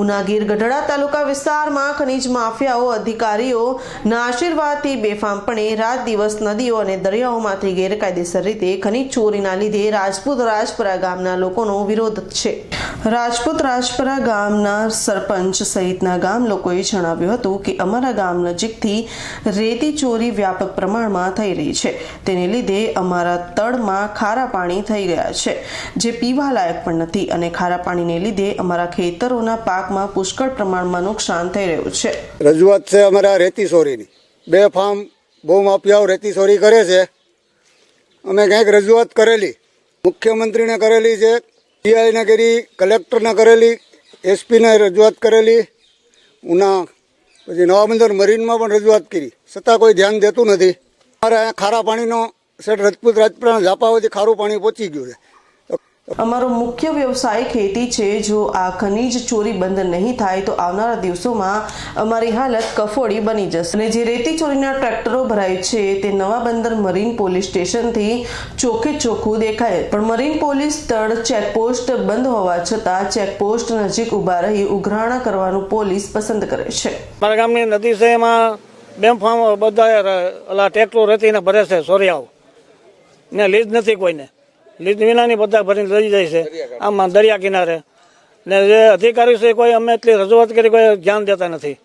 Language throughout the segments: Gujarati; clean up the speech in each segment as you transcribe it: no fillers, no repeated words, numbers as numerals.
ઉના-ગીર ગઢડા તાલુકા વિસ્તારમાં ખનીજ માફિયાઓ અધિકારીઓના આશીર્વાદથી બેફામપણે રાત દિવસ નદીઓ અને દરિયાઓમાંથી ગેરકાયદેસર રીતે ખનીજ ચોરીના લીધે રાજપૂત રાજપરા ગામના લોકોનો વિરોધ છે। રાજપૂત રાજપરા ગામના સરપંચ સહિતના ગામ લોકોએ જણાવ્યું હતું કે અમારા ગામ નજીકથી રેતી ચોરી વ્યાપક પ્રમાણમાં થઈ રહી છે, તેને લીધે અમારા તળમાં ખારા પાણી થઈ ગયા છે, જે પીવા લાયક પણ નથી અને ખારા પાણીને લીધે અમારા ખેતરોના પાકમાં પુષ્કળ પ્રમાણમાં નુકસાન થઈ રહ્યું છે। રજૂઆત છે અમારા રેતી ચોરીની, બે ફાર્મ બહુ માફિયાઓ રેતી ચોરી કરે છે। અમે કંઈક રજૂઆત કરેલી, મુખ્યમંત્રીને કરેલી છે, સીઆઈને કરી, કલેક્ટરને કરેલી, એસપીને રજૂઆત કરેલી, ઉના પછી નવા બંદર મરીનમાં પણ રજૂઆત કરી, છતાં કોઈ ધ્યાન દેતું નથી। અમારે અહીંયા ખારા પાણીનો સેટ રાજપૂત રાજપરાના ઝાપાઓથી ખારું પાણી પહોંચી ગયું છે। અમારો મુખ્ય વ્યવસાય ખેતી છે। જો આ ખનીજ ચોરી બંધ નહીં થાય તો આવનારા દિવસોમાં અમારી હાલત કફોડી બની જશે અને જે રેતી ચોરીના ટ્રેક્ટરો ભરાય છે તે નવા બંદર મરીન પોલીસ સ્ટેશનથી ચોખ્ખે ચોખ્ખું દેખાય, પણ મરીન પોલીસ તળ ચેકપોસ્ટ બંધ હોવા છતાં ચેકપોસ્ટ નજીક ઊભા રહી ઉઘરાણા કરવાનું પોલીસ પસંદ કરે છે। મારા ગામની નદી છે, એમાં બેફામ બધા ટ્રેક્ટરો રેતીને ભરે છે, સોરિયાઓ ને લીજ નથી કોઈને, લીજ વિનાની બધા ભરીને લઈ જાય છે આમાં દરિયા કિનારે, ને જે અધિકારી છે કોઈ અમે એટલી રજૂઆત કરી કોઈ ધ્યાન દેતા નથી,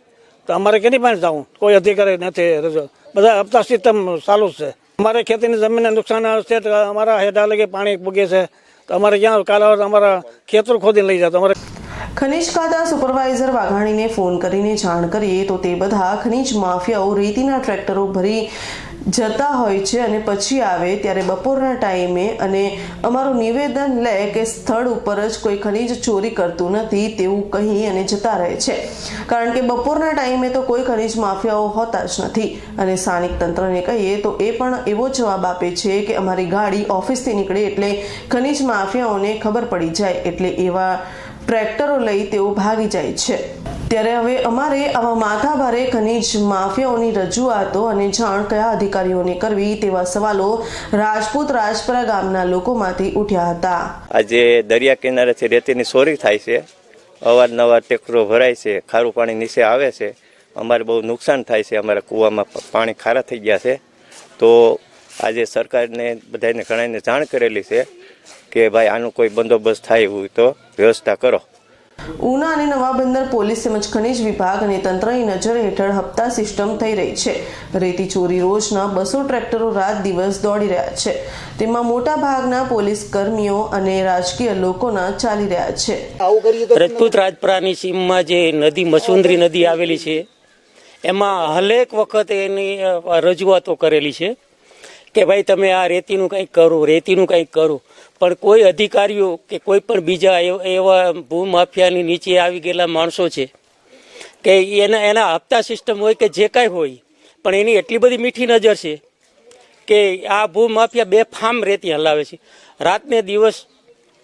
તો અમારે કેની પાસે જવું, કોઈ અધિકારી નથી રજૂઆત, બધા હપ્તા સિસ્ટમ ચાલુ છે। અમારે ખેતીની જમીનને નુકસાન છે, અમારા હેઠા લગી પાણી પૂગે છે, તો અમારે ક્યાં કાલે અમારા ખેતર ખોદીને લઈ જાય। અમારે ખનીજ ખાતા સુપરવાઇઝર વાઘાણીને ફોન કરીને જાણ કરીએ તો તે બધા ખનીજ માફિયાઓ રેતીના ટ્રેક્ટરો ભરી જતા હોય છે અને પછી આવે ત્યારે બપોરના ટાઈમે અને અમારું નિવેદન લે કે સ્થળ ઉપર જ કોઈ ખનીજ ચોરી કરતું નથી તેવું કહી અને જતા રહે છે, કારણ કે બપોરના ટાઈમે તો કોઈ ખનીજ માફિયાઓ હોતા જ નથી અને સ્થાનિક તંત્રને કહીએ તો એ પણ એવો જવાબ આપે છે કે અમારી ગાડી ઓફિસથી નીકળે એટલે ખનીજ માફિયાઓને ખબર પડી જાય એટલે એવા ટ્રેક્ટરો લઈ તેઓ ભાગી જાય છે। ત્યારે હવે અમારે આવા માથાભારે ખનીજ માફિયાઓની રજૂઆતો અને જાણ કયા અધિકારીઓને કરવી તેવા સવાલો રાજપૂત રાજપરા ગામના લોકોમાંથી ઉઠ્યા હતા। આજે દરિયા કિનારેથી રેતીની ચોરી થાય છે, અવારનવાર ટ્રેક્ટરો ભરાય છે, ખારું પાણી નીચે આવે છે, અમારે બહુ નુકસાન થાય છે, અમારા કૂવામાં પાણી ખારા થઈ ગયા છે। તો આજે સરકારને બધાને ઘણાને જાણ કરેલી છે કે ભાઈ આનું કોઈ બંદોબસ્ત થાય હોય તો વ્યવસ્થા કરો। ઉના અને નવા બંદર પોલીસ તેમજ ખનીજ વિભાગ અને તંત્રની નજર હેઠળ હપ્તા સિસ્ટમ થઈ રહી છે। રેતી ચોરી રોજના 200 ટ્રેક્ટરો રાત દિવસ દોડી રહ્યા છે, તેમાં મોટા ભાગના પોલીસ કર્મીઓ અને રાજકીય લોકોના ચાલી રહ્યા છે। રાજપૂત રાજપરાની સીમમાં જે નદી મસુંદરી નદી આવેલી છે એમાં હરેક વખત એની રજૂઆતો કરેલી છે કે ભાઈ તમે આ રેતીનું કંઈક કરો, રેતીનું કંઈક કરો, પણ કોઈ અધિકારીઓ કે કોઈ પણ બીજા એવા ભૂમાફિયાની નીચે આવી ગયેલા માણસો છે કે એના હપ્તા સિસ્ટમ હોય કે જે કાંઈ હોય, પણ એની એટલી બધી મીઠી નજર છે કે આ ભૂમાફિયા બેફામ રેતી હલાવે છે, રાતને દિવસ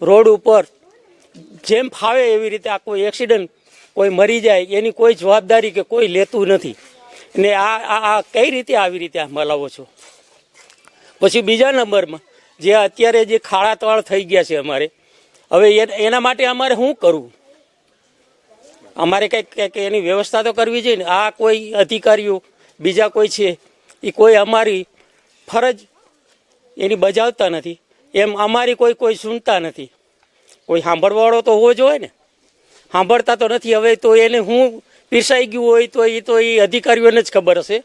રોડ ઉપર જેમ ફાવે એવી રીતે આ કોઈ એક્સિડન્ટ કોઈ મરી જાય એની કોઈ જવાબદારી કે કોઈ લેતું નથી, ને આ કઈ રીતે આવી રીતે હલાવો છો। પછી બીજા નંબરમાં જે અત્યારે જે ખાડા તળ થઈ ગયા છે અમારે, હવે એના માટે અમારે શું કરવું, અમારે કંઈક એની વ્યવસ્થા તો કરવી જોઈએ ને। આ કોઈ અધિકારીઓ બીજા કોઈ છે એ કોઈ અમારી ફરજ એની બજાવતા નથી, એમ અમારી કોઈ સુનતા નથી, કોઈ સાંભળવાળો તો હોવો જોઈએ ને, સાંભળતા તો નથી। હવે તો એને હું પીરસાઈ ગયું હોય તો એ અધિકારીઓને જ ખબર હશે,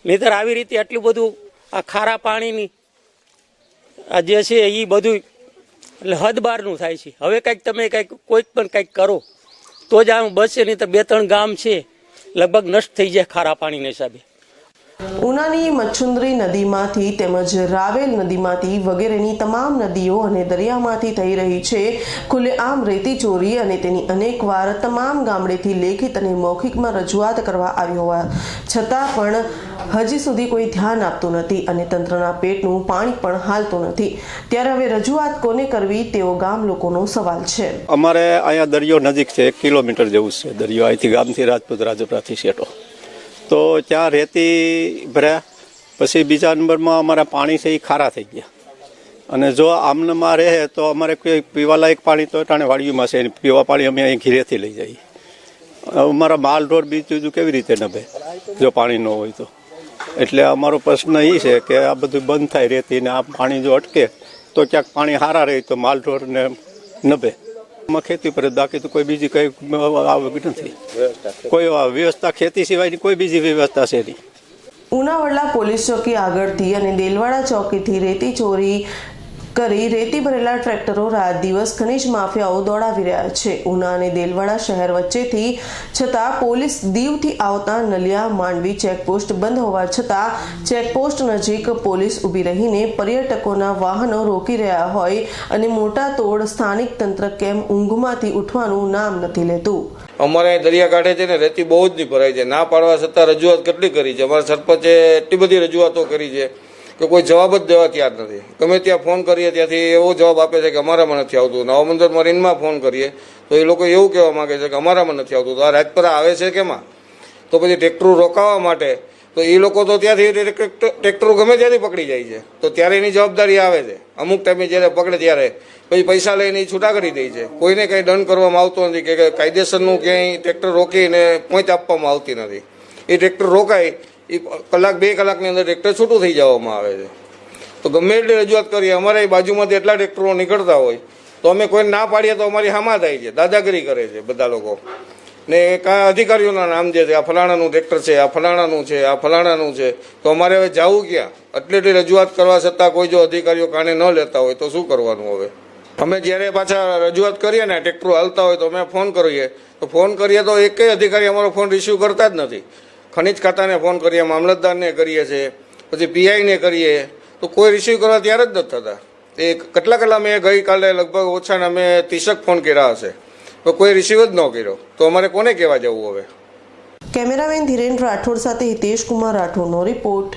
નહીંતર આવી રીતે આટલું બધું આ ખારા પાણીની આ જે છે એ બધું એટલે હદ બહારનું થાય છે। હવે કંઈક તમે કોઈ પણ કંઈક કરો તો જ આમ બચશે, નહીં તો 2-3 ગામ છે લગભગ નષ્ટ થઈ જાય ખારા પાણીના હિસાબે। ઉનાની મચ્છુંદરી નદીમાંથી તેમજ રાવેલ નદીમાંથી વગેરેની તમામ નદીઓ અને દરિયામાંથી થઈ રહી છે ખુલ્લેઆમ રેતી ચોરી અને તેની અનેકવાર તમામ ગામડેથી લેખિત અને મૌખિકમાં રજૂઆત કરવા આવી હોવા છતાં પણ હજી સુધી કોઈ ધ્યાન આપતું નથી અને તંત્રના પેટનું પાણી પણ હાલતું નથી। ત્યારે હવે રજૂઆત કોને કરવી તેવો ગામ લોકોનો સવાલ છે। અમારે અહીંયા દરિયો નજીક છે, 1 કિલોમીટર જેવું છે દરિયો અહીંથી, ગામથી રાજપૂત રાજપરાથી શેટો, તો ત્યાં રેતી ભર્યા પછી બીજા નંબરમાં અમારા પાણી છે એ ખારા થઈ ગયા, અને જો આમનામાં રહે તો અમારે કોઈ પીવાલાયક પાણી તો ટાણે વાડીઓમાં છે, પીવા પાણી અમે અહીં ઘીરેથી લઈ જઈએ, અમારા માલ ઢોર બીજું કેવી રીતે નભે જો પાણી ન હોય તો. એટલે અમારો પ્રશ્ન એ છે કે આ બધું બંધ થાય રેતી ને આ પાણી જો અટકે તો ક્યાંક પાણી સારા રહે તો માલ ઢોરને નભે. એમાં ખેતી પર બાકી તો કોઈ બીજી કઈ આવક નથી. કોઈ વ્યવસ્થા ખેતી સિવાયની કોઈ બીજી વ્યવસ્થા છે નહીં. ઉનાવડલા પોલીસ ચોકી આગળથી અને દેલવાડા ચોકીથી રેતી ચોરી કરી રેતી ભરેલા ટ્રેક્ટરો રાત દિવસ ખનીજ માફિયાઓ દોડાવી રહ્યા છે. ઉના અને દેલવાડા શહેર વચ્ચેથી છતાં પોલીસ દીવથી આવતા નલિયા માંડવી ચેકપોસ્ટ બંધ હોવા છતાં ચેકપોસ્ટ નજીક પોલીસ ઊભી રહીને પર્યટકોના વાહનો રોકી રહ્યા હોય અને મોટા તોડ સ્થાનિક તંત્ર કેમ ઊંઘમાંથી ઉઠવાનું નામ નથી લેતું. અમારે દરિયાકાંઠે છે ને રેતી બહુ જ નહીં ભરાય છે. ના પાડવા છતાં રજૂઆત કેટલી કરી છે. અમારા સરપંચે એટલી બધી રજૂઆતો કરી છે કે કોઈ જવાબ જ દેવા તૈયાર નથી. ગમે ત્યાં ફોન કરીએ ત્યાંથી એવો જવાબ આપે છે કે અમારામાં નથી આવતું. નવાબંદર મરીનમાં ફોન કરીએ તો એ લોકો એવું કહેવા માંગે છે કે અમારામાં નથી આવતું. તો આ રાજપરા આવે છે કેમાં? તો પછી ટ્રેક્ટરો રોકાવા માટે તો એ લોકો તો ત્યાંથી ટ્રેક્ટરો ગમે ત્યાંથી પકડી જાય છે. તો ત્યારે એની જવાબદારી આવે છે. અમુક ટાઈમે જ્યારે પકડે ત્યારે પછી પૈસા લઈને છૂટા કરી દે છે. કોઈને કંઈ દંડ કરવામાં આવતો નથી કે કાયદેસરનું ક્યાંય ટ્રેક્ટર રોકીને પહોંચ આપવામાં આવતી નથી. એ ટ્રેક્ટર રોકાય એ કલાક 2 કલાકની અંદર ટ્રેક્ટર છૂટું થઈ જવામાં આવે છે. તો ગમે એટલી રજૂઆત કરીએ અમારા બાજુમાંથી એટલા ટ્રેક્ટરો નીકળતા હોય તો અમે કોઈ ના પાડીએ તો અમારી હામા થાય છે. દાદાગીરી કરે છે બધા લોકો ને કાંઈ અધિકારીઓના નામ દે છે. આ ફલાણાનું ટ્રેક્ટર છે, આ ફલાણાનું છે, આ ફલાણાનું છે. તો અમારે હવે જવું ક્યાં? એટલી રજૂઆત કરવા છતાં કોઈ જો અધિકારીઓ કાને ન લેતા હોય તો શું કરવાનું હવે? અમે જ્યારે પાછા રજૂઆત કરીએ ને ટ્રેક્ટરો હાલતા હોય તો અમે ફોન કરીએ તો એકેય અધિકારી અમારો ફોન રિસીવ કરતા જ નથી. ખનીજ ખાતાને ફોન કરીએ, મામલતદારને કરીએ છીએ, પછી પીઆઈને કરીએ તો કોઈ રિસીવ કરવા તૈયાર જ નથી થતા. એ કેટલા કલાક મેં ગઈકાલે લગભગ ઓછાને અમે 30 ફોન કર્યા હશે તો કોઈ રિસીવ જ ન કર્યો. તો અમારે કોને કહેવા જવું હવે? કેમેરામેન ધીરેન રાઠોડ સાથે હિતેશ કુમાર રાઠોડનો રિપોર્ટ,